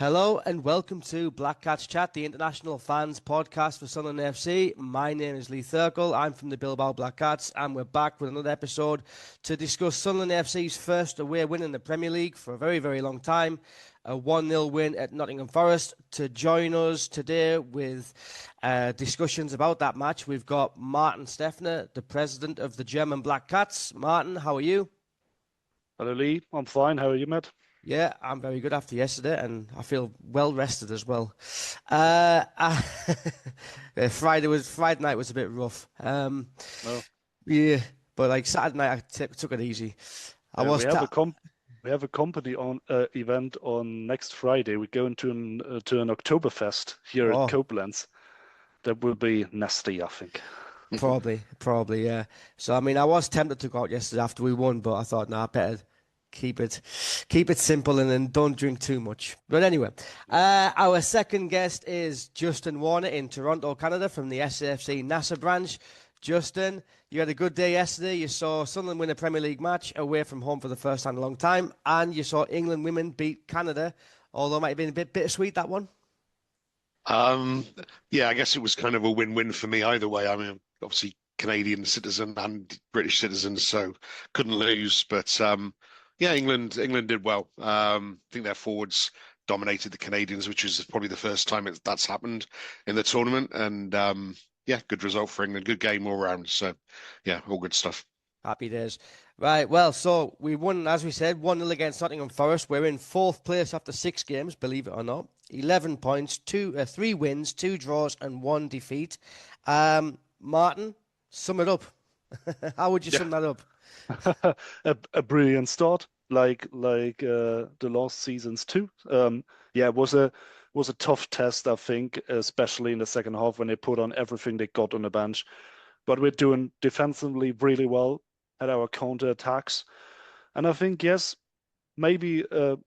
Hello and welcome to Black Cats Chat, the international fans podcast for Sunderland AFC. My name is Lee Thurkel. I'm from the Bilbao Black Cats, and we're back with another episode to discuss Sunderland AFC's first away win in the Premier League for a very, very long time. A 1-0 win at Nottingham Forest. To join us today with discussions about that match, we've got Martin Steffner, the president of the German Black Cats. Martin, how are you? Hello, Lee. I'm fine. How are you, Matt? Yeah, I'm very good after yesterday, and I feel well rested as well. Friday night was a bit rough. No. Yeah, but like Saturday night, I took it easy. We have a company on event on next Friday. We're going to an Oktoberfest here at Koblenz. That will be nasty, I think. Probably, yeah. So I mean, I was tempted to go out yesterday after we won, but I thought, I better keep it simple and then don't drink too much. But anyway, our second guest is Justin Warner in Toronto, Canada, from the SAFC NASA branch. Justin, you had a good day yesterday. You saw Sunderland win a Premier League match away from home for the first time in a long time, and you saw England women beat Canada, although it might have been a bit bittersweet, that one. Yeah, I guess it was kind of a win-win for me either way. I mean, obviously Canadian citizen and British citizen, so couldn't lose. But yeah, England did well. I think their forwards dominated the Canadians, which is probably the first time that's happened in the tournament. And yeah, good result for England. Good game all round. So yeah, all good stuff. Happy days. Right, well, so we won, as we said, 1-0 against Nottingham Forest. We're in fourth place after 6 games, believe it or not. 11 points, 3 wins, 2 draws, and 1 defeat. Martin, sum it up. How would you sum that up? A brilliant start, like the last seasons too. Yeah, it was a tough test, I think, especially in the second half when they put on everything they got on the bench. But we're doing defensively really well at our counter attacks, and I think yes, maybe a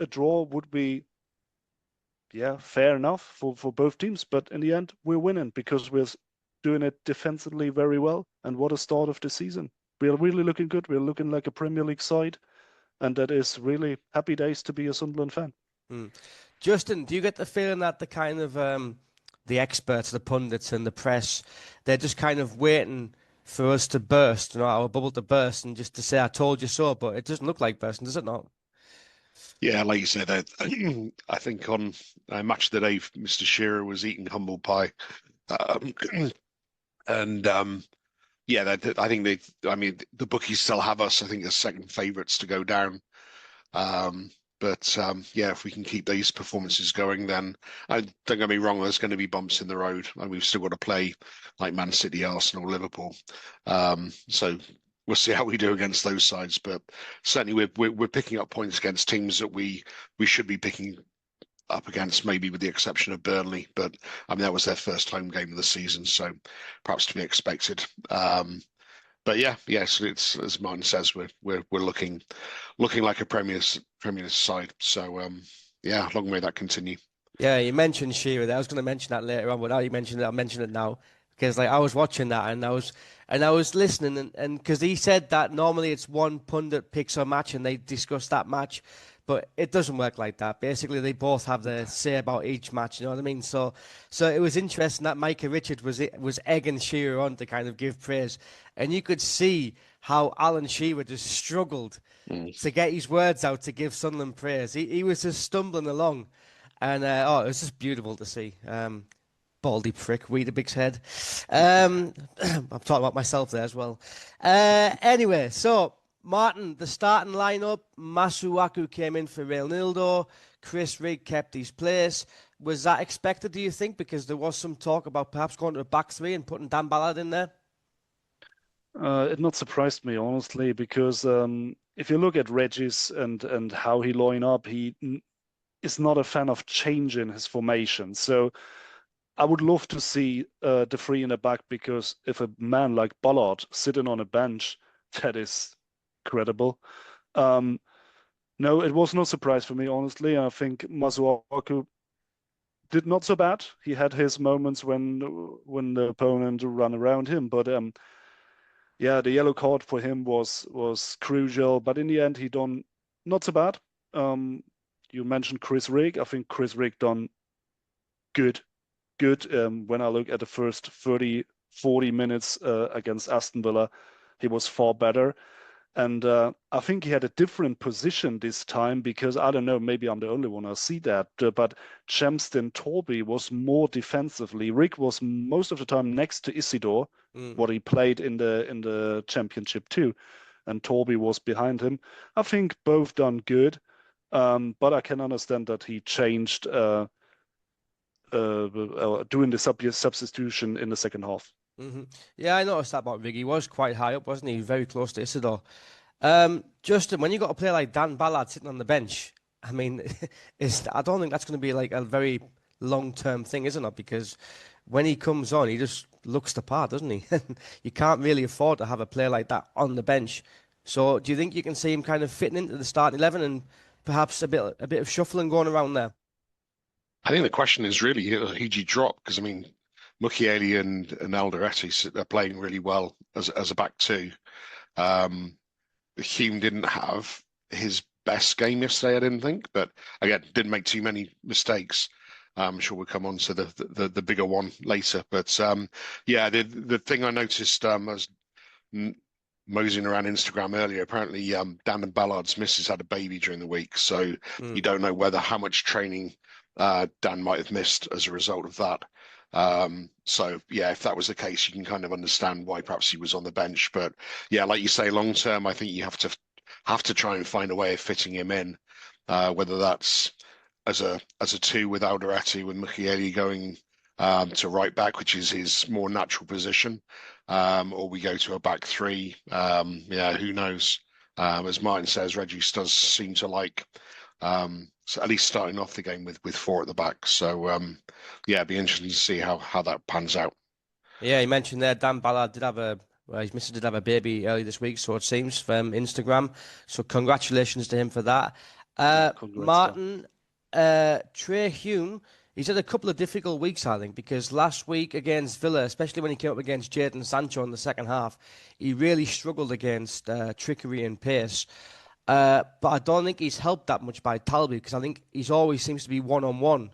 draw would be fair enough for both teams. But in the end, we're winning because we're doing it defensively very well. And what a start of the season! We are really looking good. We're looking like a Premier League side, and that is really happy days to be a Sunderland fan. Justin, do you get the feeling that the kind of the experts, the pundits, and the press, they're just kind of waiting for us to burst, our bubble to burst, and just to say "I told you so"? But it doesn't look like bursting, does it not? Yeah, like you said, I think on Match of the Day, Mr. Shearer was eating humble pie, and yeah, I think the bookies still have us, I think, as second favourites to go down. But yeah, if we can keep these performances going, then don't get me wrong, there's going to be bumps in the road, and we've still got to play like Man City, Arsenal, Liverpool. So we'll see how we do against those sides. But certainly we're picking up points against teams that we should be picking up against, maybe with the exception of Burnley. But I mean, that was their first home game of the season, so perhaps to be expected. But yes, it's as Martin says, we're looking like a Premier side. So yeah, long may that continue. Yeah, you mentioned Shearer there. I was going to mention that later on, but now you mentioned it, I'll mention it now because like I was watching that and I was listening and because he said that normally it's one pundit picks a match and they discuss that match. But it doesn't work like that. Basically, they both have their say about each match. You know what I mean? So it was interesting that Micah Richards was egging Shearer on to kind of give praise, and you could see how Alan Shearer just struggled to get his words out to give Sunderland praise. He was just stumbling along, and it was just beautiful to see. Baldy prick, Weetabix head. I'm talking about myself there as well. Anyway, so. Martin, the starting lineup, Masuaku came in for Reynildo, Chris Rigg kept his place. Was that expected, do you think? Because there was some talk about perhaps going to a back three and putting Dan Ballard in there. It not surprised me, honestly, because if you look at Regis and how he line up, he is not a fan of changing his formation. So I would love to see the three in the back, because if a man like Ballard sitting on a bench, that is credible. No, it was no surprise for me, honestly. I think Masuaku did not so bad. He had his moments when the opponent ran around him, but yeah, the yellow card for him was crucial. But in the end, he done not so bad. you mentioned Chris Rigg. I think Chris Rigg done good. When I look at the first 30, 40 minutes against Aston Villa, he was far better. And I think he had a different position this time because I don't know, maybe I'm the only one I see that. But Chamston Torby was more defensively. Rick was most of the time next to Isidore, what he played in the championship too, and Torby was behind him. I think both done good, but I can understand that he changed doing the substitution in the second half. Yeah, I noticed that about Rigg. He was quite high up, wasn't he? Very close to Isidore. Justin, when you got a player like Dan Ballard sitting on the bench, I mean, I don't think that's going to be like a very long-term thing, isn't it? Because when he comes on, he just looks the part, doesn't he? You can't really afford to have a player like that on the bench. So, do you think you can see him kind of fitting into the starting 11 and perhaps a bit of shuffling going around there? I think the question is really who do you drop? Because I mean, Mukiele and Alderete are playing really well as a back two. Hume didn't have his best game yesterday, I didn't think, but again, didn't make too many mistakes. I'm sure we'll come on to the bigger one later. But yeah, the thing I noticed I was moseying around Instagram earlier. Apparently, Dan Ballard's missus had a baby during the week, so you don't know how much training Dan might have missed as a result of that. So yeah, if that was the case, you can kind of understand why perhaps he was on the bench. But yeah, like you say, long term, I think you have to try and find a way of fitting him in, whether that's as a two with Alderete, with Mukiele going to right back, which is his more natural position, or we go to a back three. Yeah, who knows? As Martin says, Reggie does seem to like so at least starting off the game with four at the back. So yeah, it'd be interesting to see how that pans out. Yeah, you mentioned there Dan Ballard did have his missus did have a baby early this week, so it seems from Instagram. So congratulations to him for that. Martin, Trey Hume, he's had a couple of difficult weeks, I think, because last week against Villa, especially when he came up against Jadon Sancho in the second half, he really struggled against trickery and pace. But I don't think he's helped that much by Talby because I think he's always seems to be one-on-one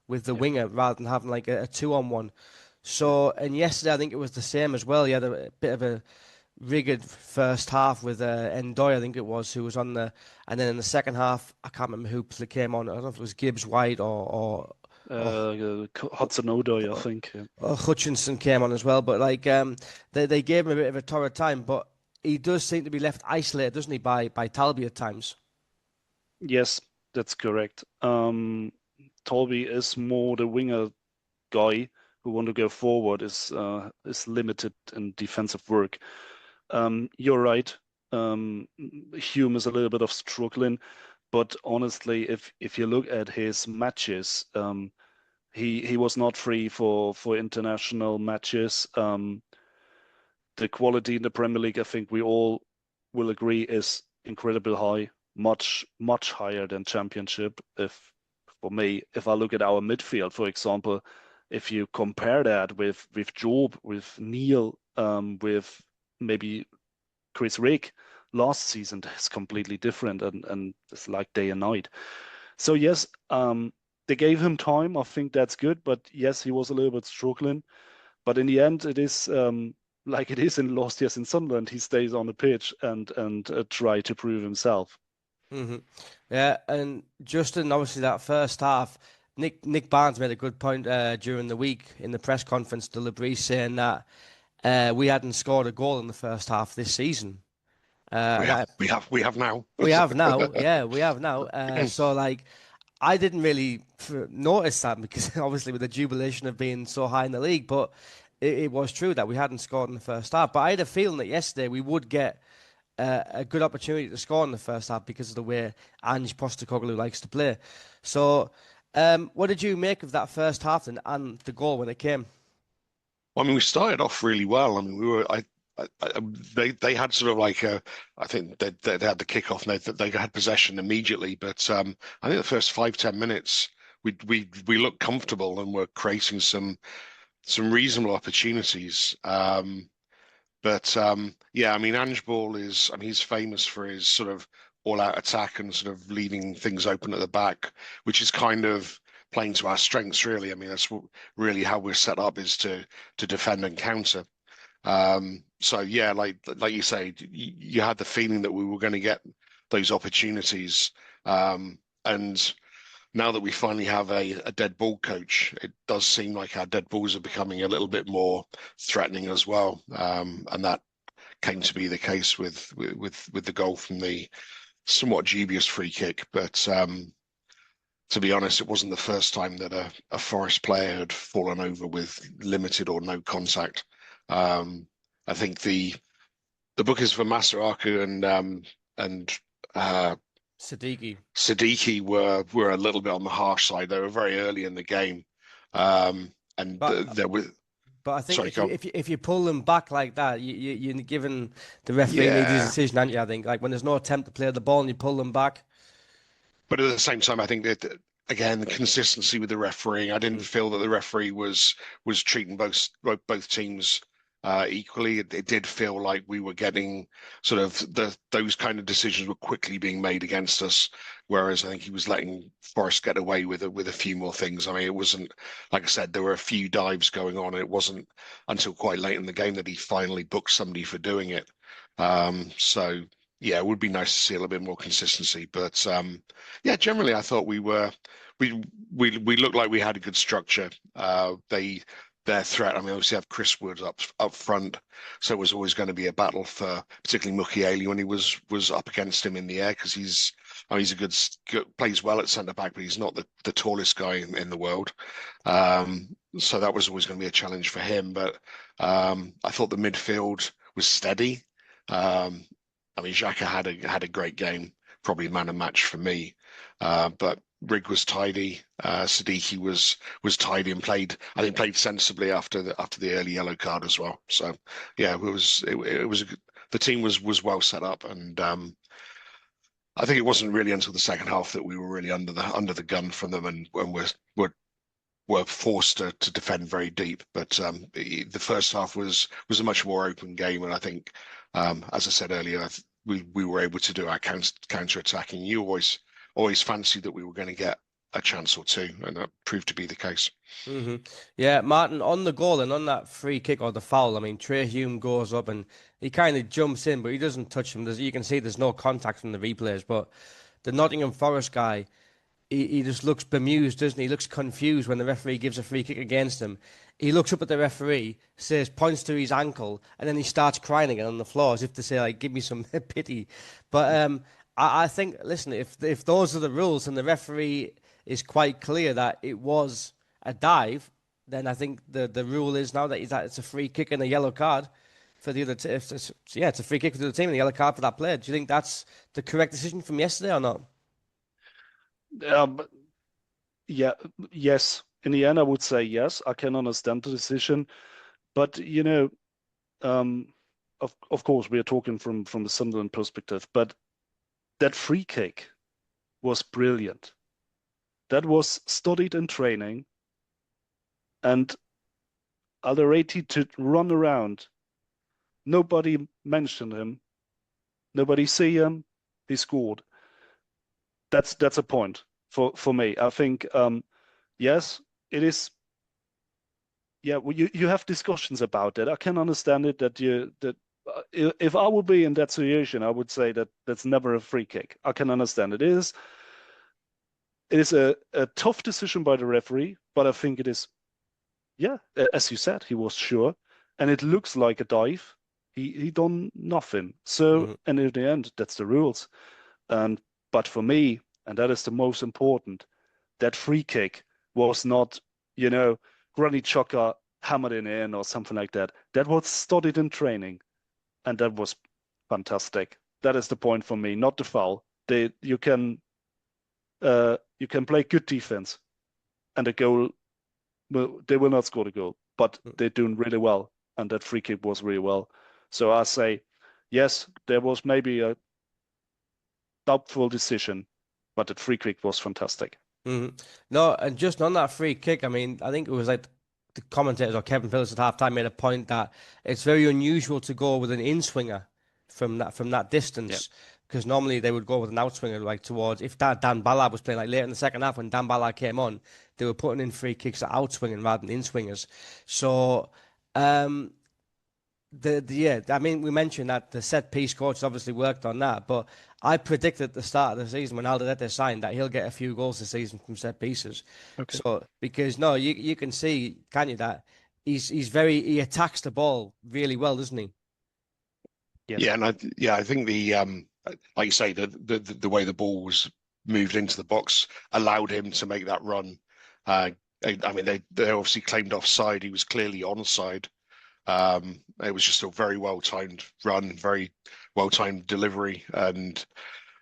with the winger rather than having like a two-on-one. So, and yesterday I think it was the same as well. He had a bit of a rigged first half with Ndoye, I think it was, who was on the, and then in the second half, I can't remember who came on. I don't know if it was Gibbs White or Hudson-Odoi, I think. Yeah. Or Hutchinson came on as well. But like they gave him a bit of a torrid time, but he does seem to be left isolated, doesn't he, by Talby at times? Yes, that's correct. Talby is more the winger guy who want to go forward, is limited in defensive work. You're right. Hume is a little bit of struggling, but honestly, if you look at his matches, he was not free for international matches. The quality in the Premier League, I think we all will agree, is incredibly high, much higher than Championship. For me, if I look at our midfield, for example, if you compare that with Job, with Neil, with maybe Chris Rigg last season, that's completely different, and it's like day and night. So yes, they gave him time. I think that's good, but yes, he was a little bit struggling. But in the end, it is like it is in last year's in Sunderland. He stays on the pitch and try to prove himself. Yeah, and Justin, obviously that first half, Nick Barnes made a good point during the week in the press conference to Labrie, saying that we hadn't scored a goal in the first half this season. We have now. We have now, yeah, we have now. So like, I didn't really notice that because obviously with the jubilation of being so high in the league, but it was true that we hadn't scored in the first half. But I had a feeling that yesterday we would get a good opportunity to score in the first half because of the way Ange Postecoglou likes to play. So, what did you make of that first half and the goal when it came? Well, I mean, we started off really well. I mean, they had sort of like I think they had the kickoff and they had possession immediately. But I think the first 5-10 minutes we looked comfortable and were creating some reasonable opportunities. But yeah, I mean, Ange Ball he's famous for his sort of all-out attack and sort of leaving things open at the back, which is kind of playing to our strengths, really. I mean, that's really how we're set up, is to defend and counter. So yeah, like you say, you had the feeling that we were going to get those opportunities. And now that we finally have a dead ball coach, it does seem like our dead balls are becoming a little bit more threatening as well. And that came to be the case with the goal from the somewhat dubious free kick. But to be honest, it wasn't the first time that a Forest player had fallen over with limited or no contact. I think the bookers for Masuaku and Siddiqui were a little bit on the harsh side. They were very early in the game, and there were. But I think if you pull them back like that, you're giving the referee needs a decision, aren't you? I think, like, when there's no attempt to play the ball and you pull them back. But at the same time, I think that, again, the consistency with the refereeing, I didn't feel that the referee was treating both teams equally. It did feel like we were getting sort of those kind of decisions were quickly being made against us, whereas I think he was letting Forest get away with a few more things. I mean, it wasn't, like I said, there were a few dives going on, and it wasn't until quite late in the game that he finally booked somebody for doing it. So yeah, it would be nice to see a little bit more consistency. But yeah, generally I thought we looked like we had a good structure. Their threat, I mean, obviously have Chris Wood up front, so it was always going to be a battle for particularly Mukiele when he was up against him in the air, because he's a good plays well at centre back, but he's not the tallest guy in the world. So that was always going to be a challenge for him. But I thought the midfield was steady. I mean, Xhaka had a great game, probably man of match for me. But Rig was tidy. Siddiqui was tidy and played sensibly after the early yellow card as well. So yeah, the team was well set up, and I think it wasn't really until the second half that we were really under the gun from them, and were forced to defend very deep. But the first half was a much more open game, and I think, as I said earlier, we were able to do our counter attacking. You always fancied that we were going to get a chance or two, and that proved to be the case. Mm-hmm. Yeah, Martin, on the goal and on that free kick or the foul, I mean, Trey Hume goes up and he kind of jumps in, but he doesn't touch him. You can see there's no contact from the replays, but the Nottingham Forest guy, he just looks bemused, doesn't he? He looks confused when the referee gives a free kick against him. He looks up at the referee, points to his ankle, and then he starts crying again on the floor as if to say, like, give me some pity. But I think, listen, if those are the rules and the referee is quite clear that it was a dive, then I think the rule is now that it's a free kick and a yellow card for the other team. It's a free kick for the other team and a yellow card for that player. Do you think that's the correct decision from yesterday or not? Yeah, yes. In the end, I would say yes. I can understand the decision, but of course, we are talking from the Sunderland perspective. But that free kick was brilliant. That was studied in training, and Alderete to run around. Nobody mentioned him. Nobody see him. He scored. That's a point for me. I think yes, it is. Yeah, well, you have discussions about that. I can understand it that if I would be in that situation, I would say that that's never a free kick. I can understand it is. It is a tough decision by the referee, but I think it is. Yeah, as you said, he was sure, and it looks like a dive. He done nothing. So, and in the end, that's the rules. But for me, and that is the most important, that free kick was not, Granit Xhaka hammered it in or something like that. That was studied in training, and that was fantastic. That is the point for me, not the foul. You can play good defense, and the goal, well, they will not score the goal, but they're doing really well, and that free kick was really well. So I say, yes, there was maybe a doubtful decision, but the free kick was fantastic. Mm-hmm. No, and just on that free kick, I mean, I think it was like the commentators or Kevin Phillips at halftime made a point that it's very unusual to go with an in-swinger from that distance. because normally they would go with an outswinger like towards if Dan Ballard was playing like later in the second half when Dan Ballard came on, they were putting in free kicks at outswinging rather than in swingers. So I mean, we mentioned that the set piece coach obviously worked on that, but I predicted at the start of the season when Alderete signed that he'll get a few goals this season from set pieces. Okay. So because no, you can see, can't you, that he attacks the ball really well, doesn't he? Yes. Yeah, and I think the like you say, the way the ball was moved into the box allowed him to make that run. I mean, they obviously claimed offside. He was clearly onside. It was just a very well timed run, very well timed delivery, and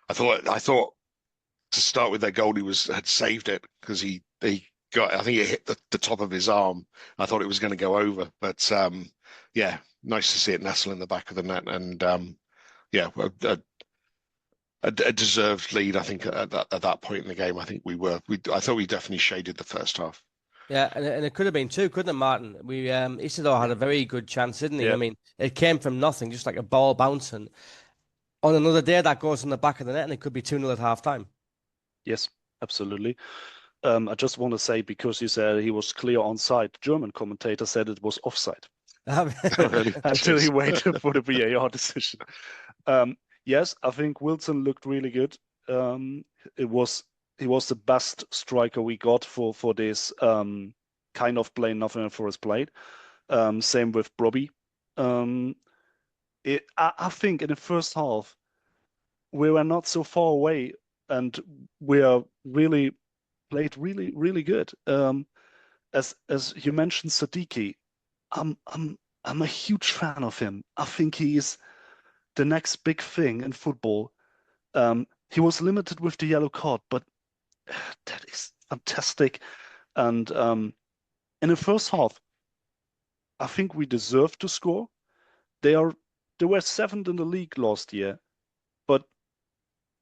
I thought to start with their goal, had saved it because he got, I think it hit the top of his arm. I thought it was going to go over, but yeah, nice to see it nestle in the back of the net, and yeah, a deserved lead. I think at that point in the game, I think I thought we definitely shaded the first half. Yeah, and it could have been two, couldn't it, Martin? Isidore had a very good chance, didn't he? Yeah. I mean, it came from nothing, just like a ball bouncing. On another day, that goes in the back of the net, and it could be 2-0 at half time. Yes, absolutely. I just want to say, because you said he was clear onside, the German commentator said it was offside until he waited for the VAR decision. Yes, I think Wilson looked really good. He was the best striker we got for this kind of play, nothing for his plate. Same with Brobbey. I think in the first half we were not so far away, and we are really played really, really good. As you mentioned, Sadiki, I'm a huge fan of him. I think he is the next big thing in football. He was limited with the yellow card, but that is fantastic. And in the first half, I think we deserved to score. They were seventh in the league last year, but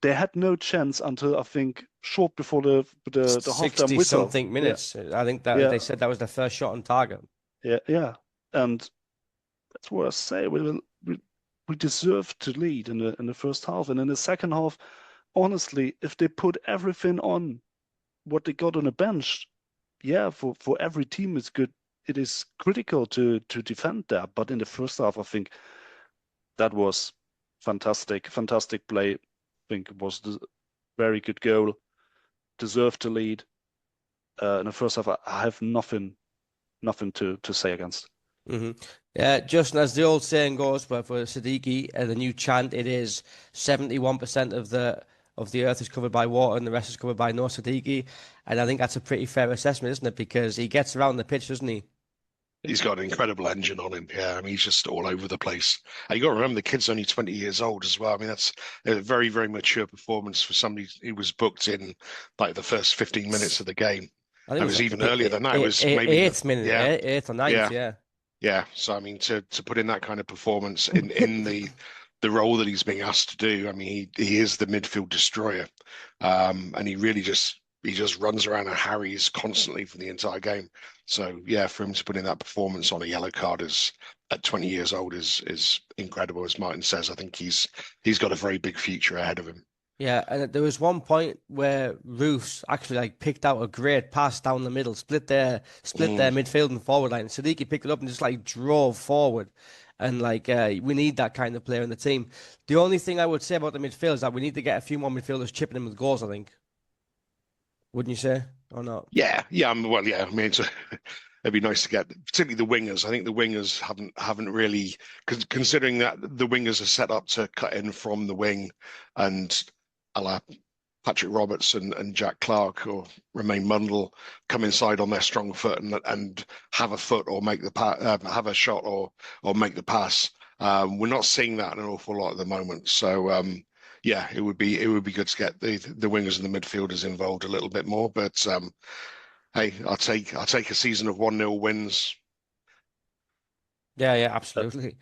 they had no chance until I think short before the halftime whistle. 60-something minutes. Yeah. I think that they said that was their first shot on target. Yeah, and that's what I say. We deserved to lead in the first half, and in the second half, honestly, if they put everything on what they got on the bench, yeah, for every team it's good. It is critical to defend that, but in the first half, I think that was fantastic play. I think it was a very good goal. Deserved to lead. In the first half, I have nothing to say against. Mm-hmm. Yeah, Justin, as the old saying goes, but for Sadiki, the new chant, it is 71% of the earth is covered by water and the rest is covered by no Sadiki. And I think that's a pretty fair assessment, isn't it? Because he gets around the pitch, doesn't he? He's got an incredible engine on him. Yeah, I mean, he's just all over the place. And you got to remember the kid's only 20 years old as well. I mean, that's a very, very mature performance for somebody who was booked in like the first 15 minutes of the game. I think it was even earlier than that. It was maybe eighth minute, yeah. 8th or 9th, yeah. Yeah. So I mean, to put in that kind of performance in the role that he's being asked to do, I mean, he is the midfield destroyer, and he really just runs around and harries constantly for the entire game. So yeah, for him to put in that performance on a yellow card at 20 years old is incredible. As Martin says, I think he's got a very big future ahead of him. Yeah, and there was one point where Roofs actually picked out a great pass down the middle, split their midfield and forward line. Sadiki picked it up and just drove forward. And we need that kind of player in the team. The only thing I would say about the midfield is that we need to get a few more midfielders chipping in with goals, I think. Wouldn't you say, or not? Yeah. Well, yeah. I mean, it'd be nice to get, particularly the wingers. I think the wingers haven't really, considering that the wingers are set up to cut in from the wing, and a la Patrick Roberts and Jack Clark or Romain Mundle come inside on their strong foot and have a foot or make the have a shot or make the pass. We're not seeing that an awful lot at the moment. So yeah, it would be good to get the wingers and the midfielders involved a little bit more. But hey, I'll take a season of 1-0 wins. Yeah, absolutely.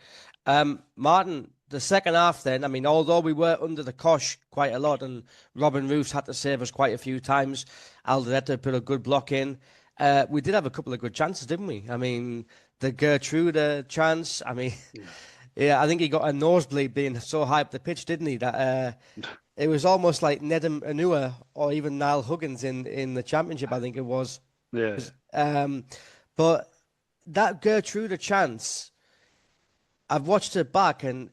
Martin, the second half then, I mean, although we were under the cosh quite a lot and Robin Roofs had to save us quite a few times, Alderete put a good block in, we did have a couple of good chances, didn't we? I mean, the Gertrude chance, I mean, Yeah, I think he got a nosebleed being so high up the pitch, didn't he? That it was almost like Nedum Anua or even Niall Huggins in the Championship, I think it was. Yeah. But that Gertrude chance, I've watched it back, and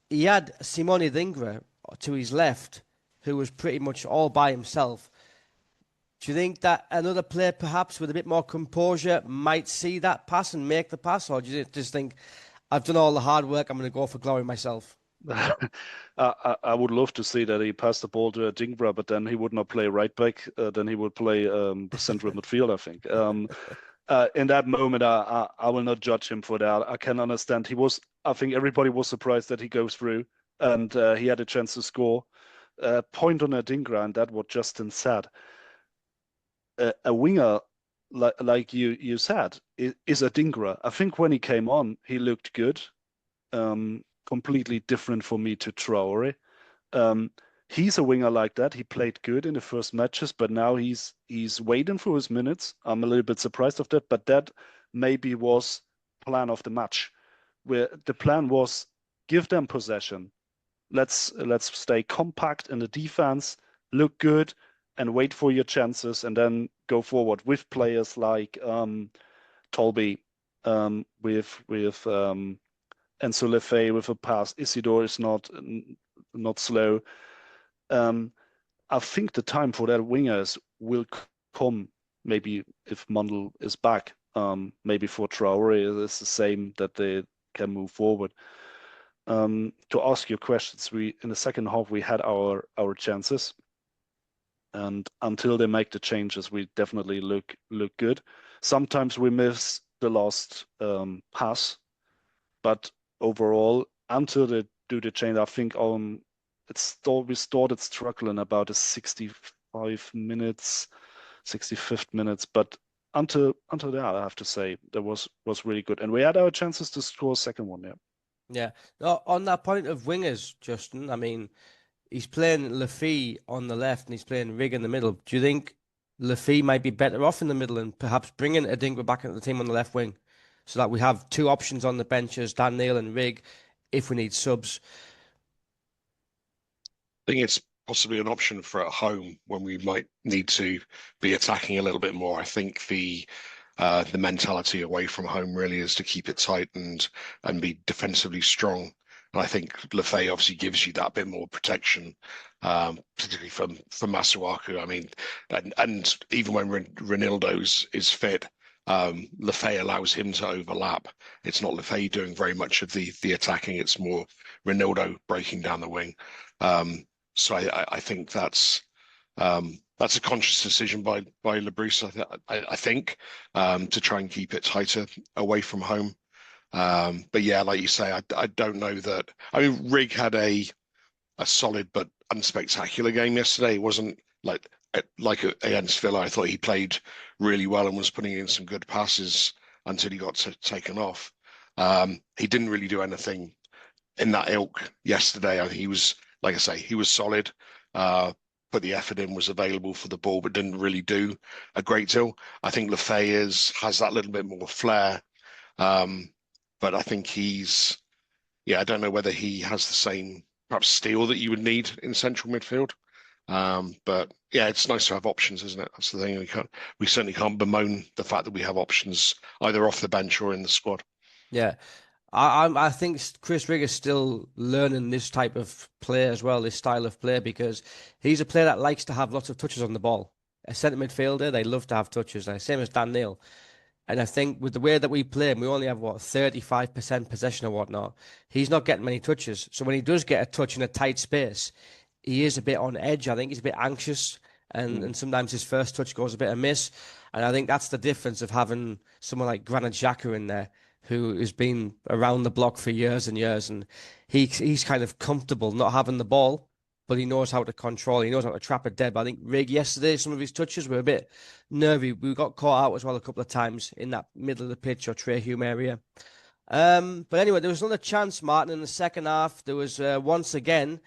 he had Simone Dingra to his left, who was pretty much all by himself. Do you think that another player, perhaps with a bit more composure, might see that pass and make the pass, or do you just think, I've done all the hard work, I'm going to go for glory myself? I would love to see that he passed the ball to Dingra, but then he would not play right back. Then he would play central midfield, I think. In that moment, I will not judge him for that. I can understand. I think everybody was surprised that he goes through, and he had a chance to score. Point on Dingra, and that what Justin said. A winger, like you said, is Dingra. I think when he came on, he looked good. Completely different for me to Traore. He's a winger like that. He played good in the first matches, but now he's waiting for his minutes. I'm a little bit surprised of that, but that maybe was plan of the match, where the plan was give them possession. Let's stay compact in the defense, look good, and wait for your chances, and then go forward with players like Tolby, with Enzo Lefebvre with a pass. Isidore is not slow. I think the time for that wingers will come. Maybe if Mundell is back, maybe for Traore it's the same, that they can move forward. To ask your questions, in the second half we had our chances, and until they make the changes, we definitely look good. Sometimes we miss the last pass, but overall, until they do the change, I think we started struggling about the 65 minutes, 65th minutes, but until that, I have to say that was really good, and we had our chances to score a second one. Yeah. Yeah. On that point of wingers, Justin, I mean, he's playing Lafille on the left and he's playing Rig in the middle. Do you think Lafille might be better off in the middle and perhaps bringing Adingra back into the team on the left wing, so that we have two options on the benches, Dan Neil and Rig, if we need subs? I think it's possibly an option for at home when we might need to be attacking a little bit more. I think the mentality away from home really is to keep it tight and be defensively strong. And I think Lefebvre obviously gives you that bit more protection, particularly from Masuaku. I mean, and even when Ronaldo is fit, Lefebvre allows him to overlap. It's not Lefebvre doing very much of the attacking. It's more Ronaldo breaking down the wing. So I think that's a conscious decision by Labrousse, I think, to try and keep it tighter away from home. But yeah, like you say, I don't know that. I mean, Rig had a solid but unspectacular game yesterday. It wasn't like against Villa. I thought he played really well and was putting in some good passes until he got taken off. He didn't really do anything in that ilk yesterday. I think he was, like I say, he was solid. Put the effort in, was available for the ball, but didn't really do a great deal. I think Lefebvre has that little bit more flair. But I think I don't know whether he has the same perhaps steel that you would need in central midfield. But yeah, it's nice to have options, isn't it? That's the thing. We certainly can't bemoan the fact that we have options either off the bench or in the squad. Yeah. I think Chris Rig is still learning this type of play as well, this style of play, because he's a player that likes to have lots of touches on the ball. A centre midfielder, they love to have touches, same as Dan Neil. And I think with the way that we play, and we only have, 35% possession or whatnot, he's not getting many touches. So when he does get a touch in a tight space, he is a bit on edge. I think he's a bit anxious, and sometimes his first touch goes a bit amiss. And I think that's the difference of having someone like Granit Xhaka in there, who has been around the block for years and years, and he's kind of comfortable not having the ball, but he knows how to control. He knows how to trap it dead. But I think Rig yesterday, some of his touches were a bit nervy. We got caught out as well a couple of times in that middle of the pitch or Trey Hume area. But anyway, there was another chance, Martin, in the second half. There was once again,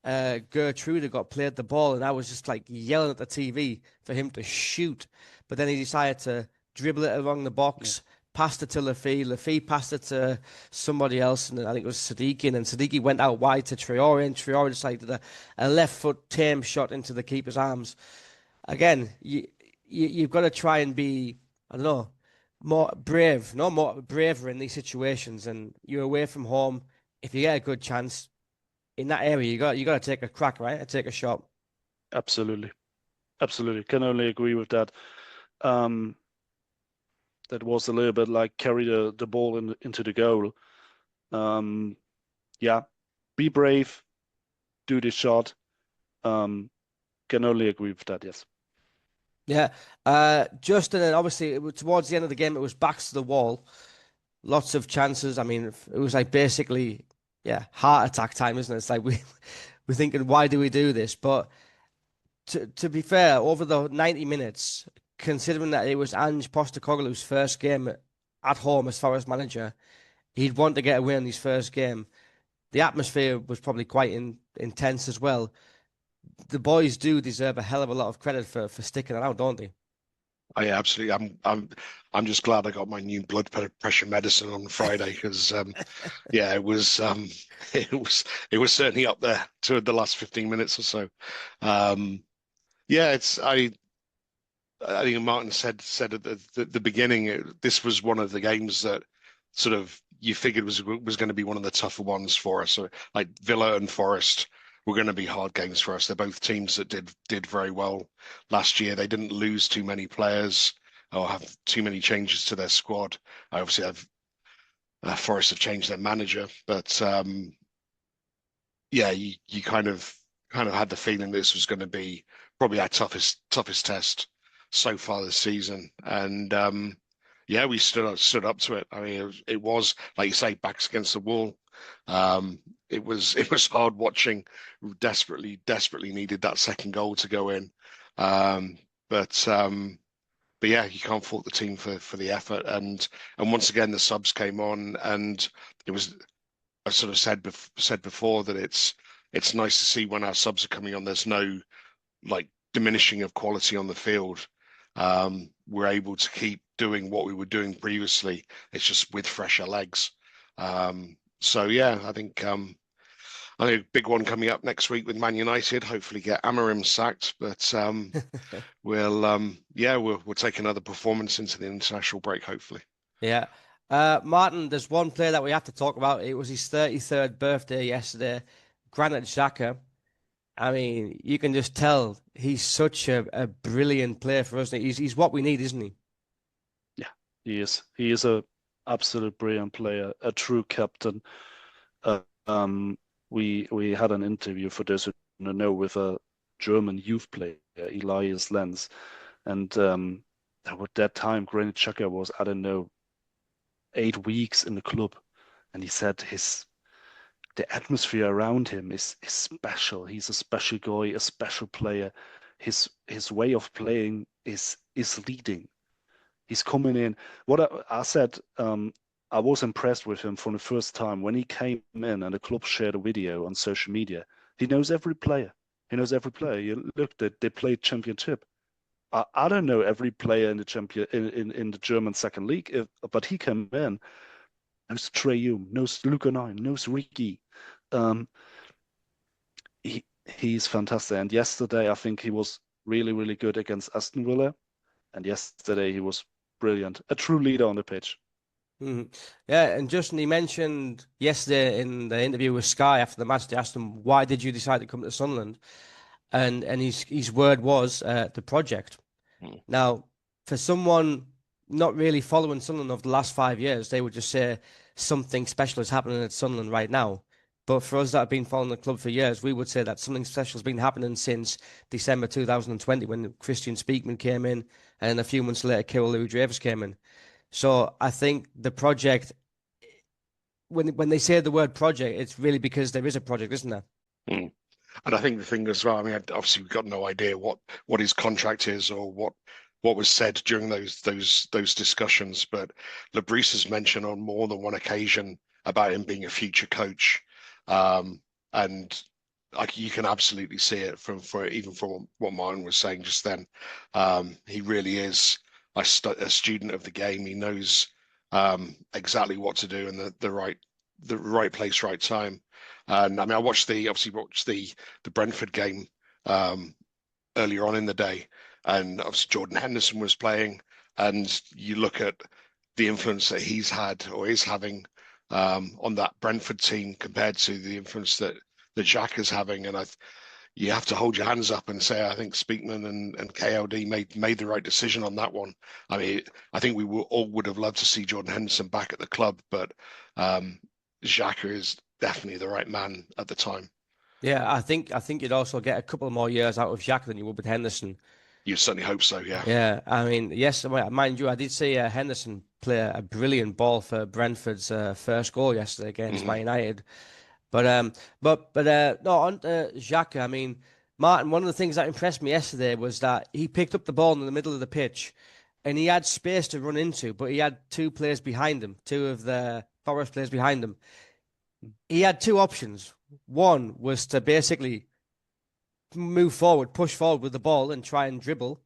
Gertrude got played the ball, and I was just like yelling at the TV for him to shoot. But then he decided to dribble it along the box, passed it to Lafie passed it to somebody else, and I think it was Siddiqui, and then Siddiqui went out wide to Traore, and Traore decided a left foot tame shot into the keeper's arms. Again, you've got to try and be, I don't know, more braver in these situations, and you're away from home. If you get a good chance in that area, you got to take a crack, right? Take a shot. Absolutely. Can only agree with that. That was a little bit like carry the ball into the goal. Yeah, be brave, do the shot. Can only agree with that, yes. Yeah. Justin, and obviously towards the end of the game, it was backs to the wall. Lots of chances. I mean, it was like basically, heart attack time, isn't it? It's like we're thinking, why do we do this? But to be fair, over the 90 minutes, considering that it was Ange Postecoglou's first game at home as Forest manager, he'd want to get a win in his first game. The atmosphere was probably quite intense as well. The boys do deserve a hell of a lot of credit for sticking it out, don't they? I absolutely. I'm just glad I got my new blood pressure medicine on Friday because yeah, it was it was certainly up there to the last 15 minutes or so. Yeah, I think Martin said at the beginning, this was one of the games that sort of you figured was going to be one of the tougher ones for us. So like Villa and Forest were going to be hard games for us. They're both teams that did very well last year. They didn't lose too many players or have too many changes to their squad. I obviously have Forest have changed their manager, but yeah, you kind of had the feeling this was going to be probably our toughest test so far this season, and yeah, we stood up to it. I mean, it was like you say, backs against the wall. It was hard watching. We desperately needed that second goal to go in, but yeah, you can't fault the team for the effort. And once again, the subs came on, and it was, I sort of said before that it's nice to see when our subs are coming on. There's no like diminishing of quality on the field. We're able to keep doing what we were doing previously. It's just with fresher legs. So yeah, I think a big one coming up next week with Man United. Hopefully get Amorim sacked, but we'll take another performance into the international break. Hopefully. Yeah. Martin, there's one player that we have to talk about. It was his 33rd birthday yesterday. Granit Xhaka. I mean, you can just tell he's such a brilliant player for us. He's what we need, isn't he? Yeah, he is. He is a absolute brilliant player, a true captain. We had an interview, for those who don't know, with a German youth player, Elias Lenz, and at that time, Granit Xhaka was, I don't know, 8 weeks in the club, and he said the atmosphere around him is special. He's a special guy, a special player. His way of playing is leading. He's coming in. What I said, I was impressed with him from the first time when he came in and the club shared a video on social media. He knows every player. You look, they played championship. I don't know every player in the German second league, but he came in. Knows Trey Young, knows Luca 9, knows Ricky. He's fantastic. And yesterday, I think he was really, really good against Aston Villa. And yesterday, he was brilliant. A true leader on the pitch. Mm-hmm. Yeah, and Justin, he mentioned yesterday in the interview with Sky after the match, they asked him, why did you decide to come to Sunderland? And his word was the project. Mm. Now, for someone not really following Sunderland over the last 5 years, they would just say something special is happening at Sunderland right now. But for us that have been following the club for years, we would say that something special has been happening since December 2020 when Christian Speakman came in, and a few months later, Kirill Louis-Dreyfus came in. So I think the project, when they say the word project, it's really because there is a project, isn't there? Mm. And I think the thing as well, I mean, obviously we've got no idea what his contract is or what was said during those discussions, but Lebris has mentioned on more than one occasion about him being a future coach, and like you can absolutely see it from what Martin was saying just then. He really is a student of the game. He knows exactly what to do in the right place, right time. And I mean, obviously watched the Brentford game earlier on in the day, and obviously Jordan Henderson was playing, and you look at the influence that he's had or is having on that Brentford team compared to the influence that Jack is having, and you have to hold your hands up and say, I think Speakman and KLD made the right decision on that one. I mean, I think all would have loved to see Jordan Henderson back at the club, but Xhaka is definitely the right man at the time. Yeah, I think you'd also get a couple more years out of Xhaka than you would with Henderson. You certainly hope so, yeah. Yeah, I mean, yes, mind you, I did see Henderson play a brilliant ball for Brentford's first goal yesterday against Hmm. Man United. But no, on Xhaka, I mean, Martin, one of the things that impressed me yesterday was that he picked up the ball in the middle of the pitch and he had space to run into, but he had two players behind him, two of the Forest players behind him. He had two options. One was to basically move forward, push forward with the ball and try and dribble.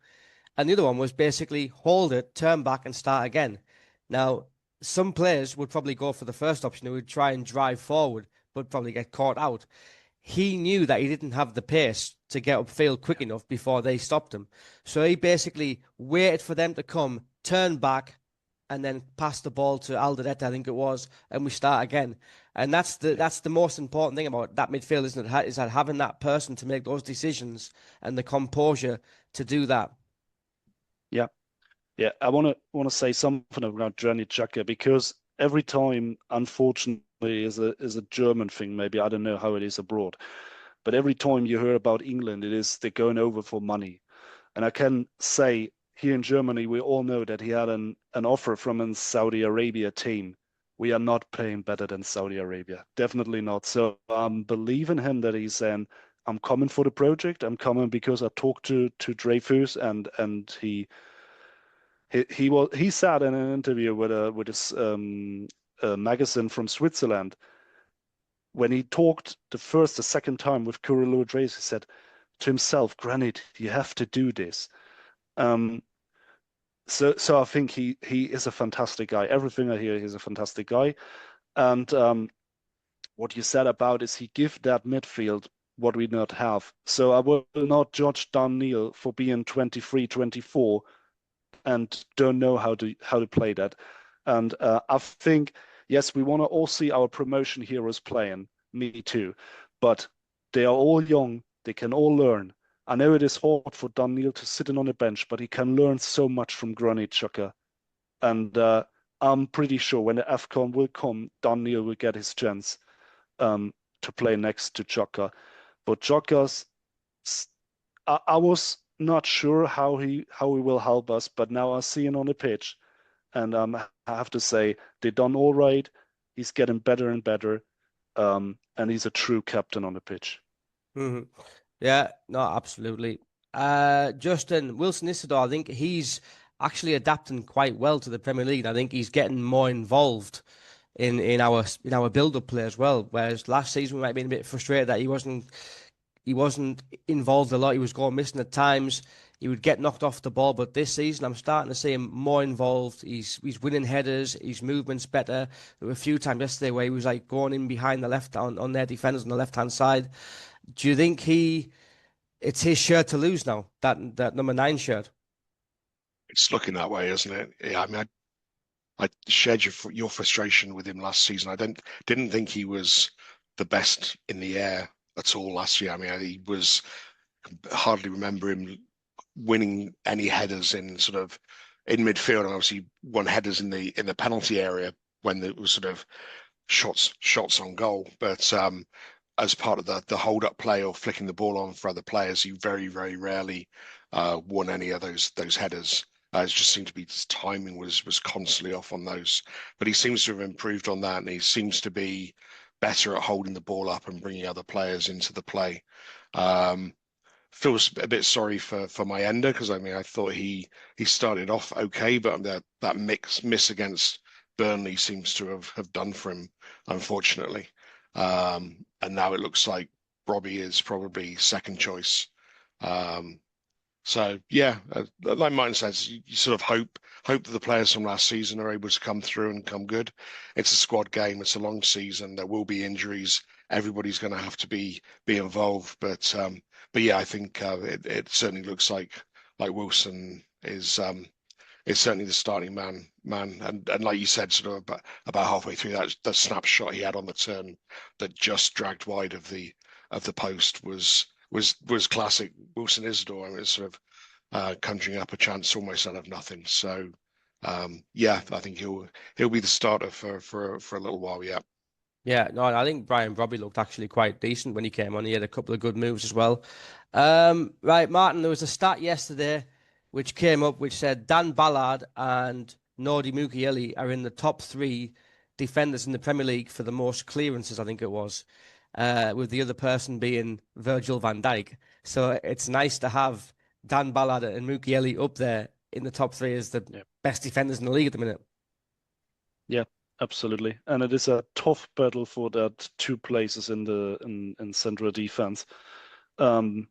And the other one was basically hold it, turn back, and start again. Now, some players would probably go for the first option, who would try and drive forward, but probably get caught out. He knew that he didn't have the pace to get upfield quick enough before they stopped him. So he basically waited for them to come, turn back, and then pass the ball to Alderete, I think it was, and we start again. And that's the most important thing about that midfield, isn't it? Is that having that person to make those decisions and the composure to do that. Yeah, yeah. I want to say something about Granit Xhaka because every time, unfortunately, is a German thing. Maybe I don't know how it is abroad, but every time you hear about England, it is they're going over for money. And I can say here in Germany, we all know that he had an offer from a Saudi Arabia team. We are not paying better than Saudi Arabia. Definitely not. So I'm believing him that he's saying, I'm coming for the project. I'm coming because I talked to Dreyfus and he said in an interview with his magazine from Switzerland when he talked the second time with Kurulu Dreyfus, he said to himself, Granit, you have to do this. Um, so I think he is a fantastic guy. Everything I hear, he's a fantastic guy. And what you said about is he give that midfield what we not have. So I will not judge Dan Neil for being 23, 24 and don't know how to play that. And I think yes, we want to all see our promotion heroes playing. Me too, but they are all young. They can all learn. I know it is hard for Daniel to sit in on the bench, but he can learn so much from Granit Xhaka. And I'm pretty sure when the AFCON will come, Daniel will get his chance to play next to Xhaka. But Xhaka's, I was not sure how he will help us, but now I see him on the pitch, and I have to say they done all right. He's getting better and better, and he's a true captain on the pitch. Hmm. Yeah, no, absolutely. Justin Wilson Isidore, I think he's actually adapting quite well to the Premier League. I think he's getting more involved in our build-up play as well. Whereas last season we might have been a bit frustrated that he wasn't involved a lot. He was going missing at times. He would get knocked off the ball. But this season, I'm starting to see him more involved. He's winning headers. His movement's better. There were a few times yesterday where he was like going in behind the left on their defenders on the left hand side. Do you think it's his shirt to lose now? That number 9 shirt. It's looking that way, isn't it? Yeah, I mean, I shared your frustration with him last season. Didn't think he was the best in the air at all last year. I mean, he was hardly remember him winning any headers in sort of in midfield, and obviously won headers in the penalty area when it was sort of shots on goal. But as part of the hold up play or flicking the ball on for other players, he very rarely won any of those headers. It just seemed to be his timing was constantly off on those, but he seems to have improved on that, and he seems to be better at holding the ball up and bringing other players into the play. Feels a bit sorry for my ender because I mean I thought he started off okay, but that miss against Burnley seems to have done for him, unfortunately. And now it looks like Robbie is probably second choice. So yeah, like Martin says, you sort of hope that the players from last season are able to come through and come good. It's a squad game. It's a long season. There will be injuries. Everybody's going to have to be involved. But yeah, I think it certainly looks like Wilson is certainly the starting man. And like you said, sort of about halfway through that snapshot he had on the turn that just dragged wide of the post was classic Wilson Isidore. I mean, it's sort of conjuring up a chance almost out of nothing. So yeah, I think he'll be the starter for a little while. Yeah. Yeah, no, I think Brian Brobby looked actually quite decent when he came on. He had a couple of good moves as well. Right, Martin, there was a stat yesterday which came up which said Dan Ballard and Nordi Mukiele are in the top 3 defenders in the Premier League for the most clearances, I think it was, with the other person being Virgil van Dijk. So it's nice to have Dan Ballard and Mukiele up there in the top 3 as the best defenders in the league at the minute. Yeah. Absolutely, and it is a tough battle for that 2 places in central defense. I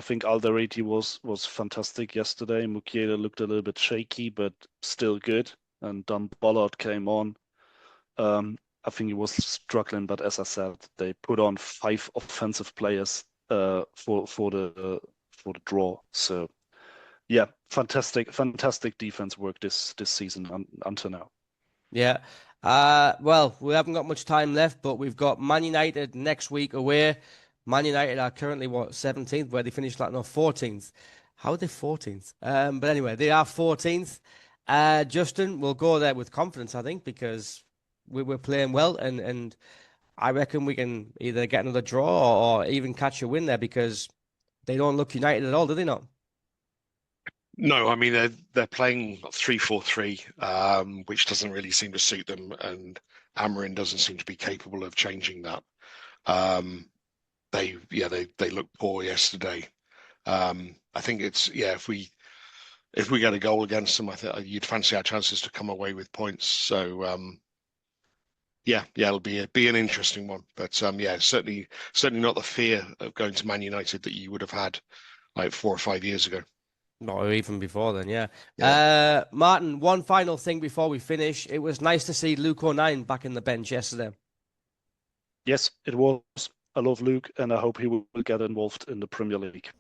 think Alderete was fantastic yesterday. Mukiele looked a little bit shaky, but still good. And Dan Ballard came on. I think he was struggling, but as I said, they put on 5 offensive players for the draw. So yeah, fantastic defense work this season until now. Yeah. Well, we haven't got much time left, but we've got Man United next week away. Man United are currently, 17th, where they finished 14th. How are they 14th? But anyway, they are 14th. Justin, we'll go there with confidence, I think, because we're playing well, and I reckon we can either get another draw or even catch a win there, because they don't look United at all, do they not? No, I mean they're playing 3-4-3, which doesn't really seem to suit them, and Amarin doesn't seem to be capable of changing that. They looked poor yesterday. I think it's if we get a goal against them, I think you'd fancy our chances to come away with points. So it'll be an interesting one. But certainly not the fear of going to Man United that you would have had like 4 or 5 years ago. Or even before then, yeah. Martin, one final thing before we finish. It was nice to see Luke O'Nien back in the bench yesterday. Yes, it was. I love Luke, and I hope he will get involved in the Premier League.